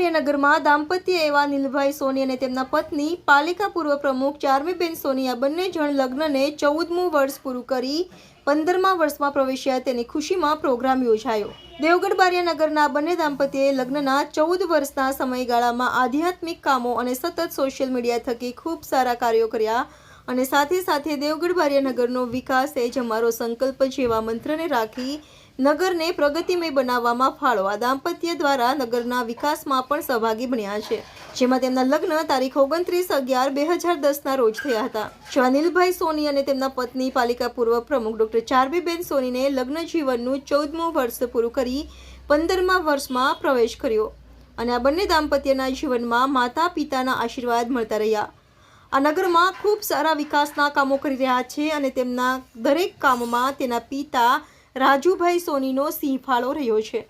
દેવગઢ નગરમાં દાંપત્ય એવા નીલભાઈ સોની અને તેમના પત્ની પાલિકા પૂર્વ પ્રમુખ ચાર્મીબેન સોની આ બંને જણ લગ્નને 14મું વર્ષ પૂરું કરી 15મા વર્ષમાં પ્રવેશ્યા તેની ખુશીમાં પ્રોગ્રામ યોજાયો। દેવગઢ બારિયા નગરના બંને દાંપત્યએ લગ્નના 14 વર્ષના સમયગાળામાં આધ્યાત્મિક કામો અને સતત સોશિયલ મીડિયા થકી ખૂબ સારા કાર્યો કર્યા અને સાથે સાથે દેવગઢ બારિયા નગરનો વિકાસ એ જ અમારો સંકલ્પ જેવા મંત્રને રાખી નગરને પ્રગતિમય બનાવવામાં ફાળો આ દાંપત્ય દ્વારા નગરના વિકાસમાં પણ સહભાગી બન્યા છે, જેમાં તેમના લગ્ન તારીખ 29/11/2010ના રોજ થયા હતા। જેવા નીલભાઈ સોની અને તેમના પત્ની પાલિકા પૂર્વ પ્રમુખ ડોક્ટર ચાર્મીબેન સોનીને લગ્ન જીવનનું 14મું વર્ષ પૂરું કરી 15મા વર્ષમાં પ્રવેશ કર્યો અને આ બંને દાંપત્યના જીવનમાં માતા પિતાના આશીર્વાદ મળતા રહ્યા। આ નગરમાં ખૂબ સારા વિકાસના કામો કરી રહ્યા છે અને તેમના દરેક કામમાં તેના પિતા રાજુભાઈ સોનીનો સિંહ ફાળો રહ્યો છે।